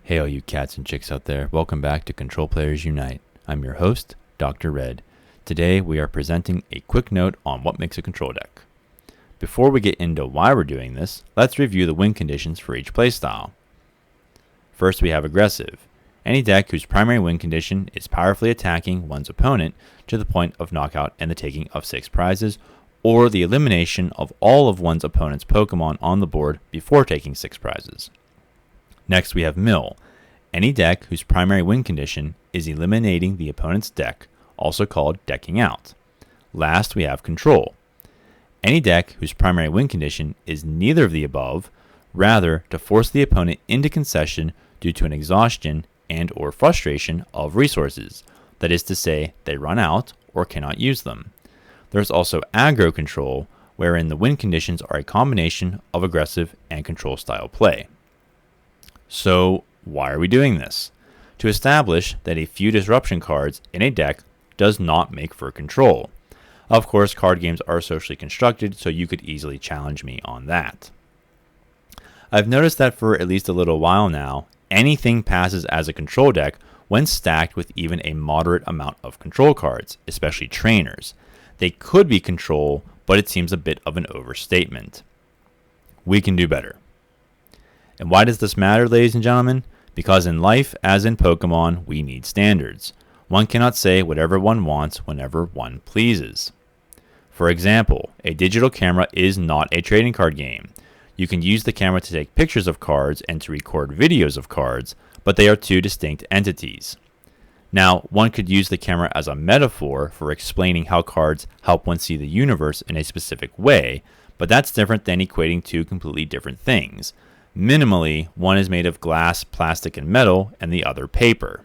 Hey all you cats and chicks out there, welcome back to Control Players Unite. I'm your host, Dr. Red. Today we are presenting a quick note on what makes a control deck. Before we get into why we're doing this, let's review the win conditions for each playstyle. First we have aggressive. Any deck whose primary win condition is powerfully attacking one's opponent to the point of knockout and the taking of 6 prizes, or the elimination of all of one's opponent's Pokemon on the board before taking 6 prizes. Next we have mill. Any deck whose primary win condition is eliminating the opponent's deck, also called decking out. Last we have control. Any deck whose primary win condition is neither of the above, rather to force the opponent into concession due to an exhaustion and or frustration of resources, that is to say, they run out or cannot use them. There's also aggro control, wherein the win conditions are a combination of aggressive and control style play. So, why are we doing this? To establish that a few disruption cards in a deck does not make for control. Of course, card games are socially constructed, so you could easily challenge me on that. I've noticed that for at least a little while now, anything passes as a control deck when stacked with even a moderate amount of control cards, especially trainers. They could be control, but it seems a bit of an overstatement. We can do better. And why does this matter, ladies and gentlemen? Because in life, as in Pokemon, we need standards. One cannot say whatever one wants whenever one pleases. For example, a digital camera is not a trading card game. You can use the camera to take pictures of cards and to record videos of cards, but they are two distinct entities. Now, one could use the camera as a metaphor for explaining how cards help one see the universe in a specific way, but that's different than equating two completely different things. Minimally, one is made of glass, plastic, and metal, and the other paper.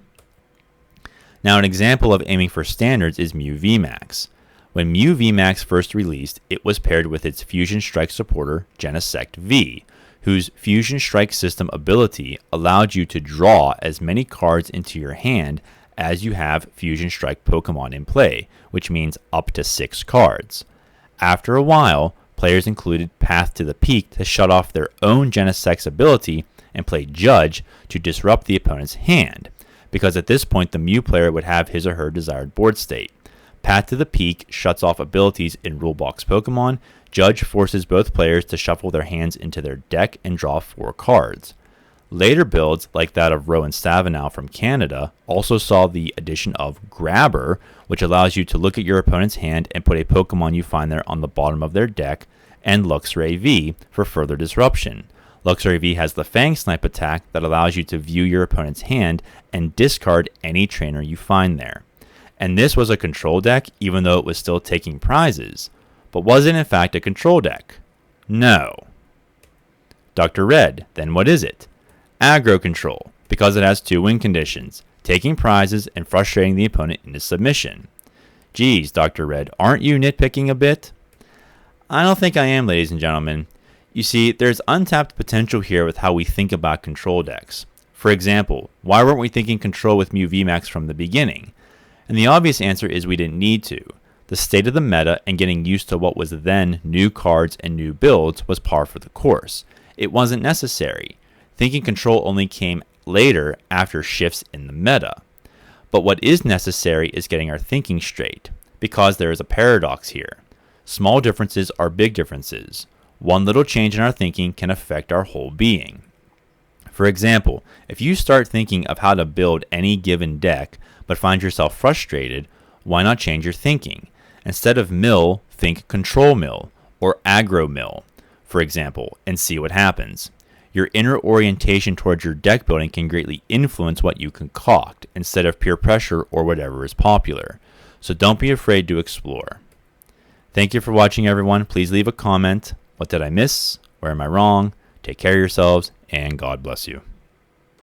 Now, an example of aiming for standards is Mew VMax. When Mew VMax first released, it was paired with its Fusion Strike supporter, Genesect V, whose Fusion Strike system ability allowed you to draw as many cards into your hand as you have Fusion Strike Pokemon in play, which means up to 6 cards. After a while, players included Path to the Peak to shut off their own Genesect's ability and play Judge to disrupt the opponent's hand, because at this point the Mew player would have his or her desired board state. Path to the Peak shuts off abilities in Rulebox Pokemon. Judge forces both players to shuffle their hands into their deck and draw 4 cards. Later builds, like that of Rowan Stavenow from Canada, also saw the addition of Grabber, which allows you to look at your opponent's hand and put a Pokemon you find there on the bottom of their deck, and Luxray V for further disruption. Luxray V has the Fang Snipe attack that allows you to view your opponent's hand and discard any trainer you find there. And this was a control deck, even though it was still taking prizes. But was it in fact a control deck? No. Dr. Red, then what is it? Aggro control, because it has 2 win conditions, taking prizes and frustrating the opponent into submission. Geez, Dr. Red, aren't you nitpicking a bit? I don't think I am, ladies and gentlemen. You see, there's untapped potential here with how we think about control decks. For example, why weren't we thinking control with Mew VMax from the beginning? And the obvious answer is we didn't need to. The state of the meta and getting used to what was then new cards and new builds was par for the course. It wasn't necessary. Thinking control only came later after shifts in the meta. But what is necessary is getting our thinking straight, because there is a paradox here. Small differences are big differences. One little change in our thinking can affect our whole being. For example, if you start thinking of how to build any given deck, but find yourself frustrated, why not change your thinking? Instead of mill, think control mill, or aggro mill, for example, and see what happens. Your inner orientation towards your deck building can greatly influence what you concoct, instead of peer pressure or whatever is popular. So don't be afraid to explore. Thank you for watching, everyone. Please leave a comment. What did I miss? Where am I wrong? Take care of yourselves, and God bless you.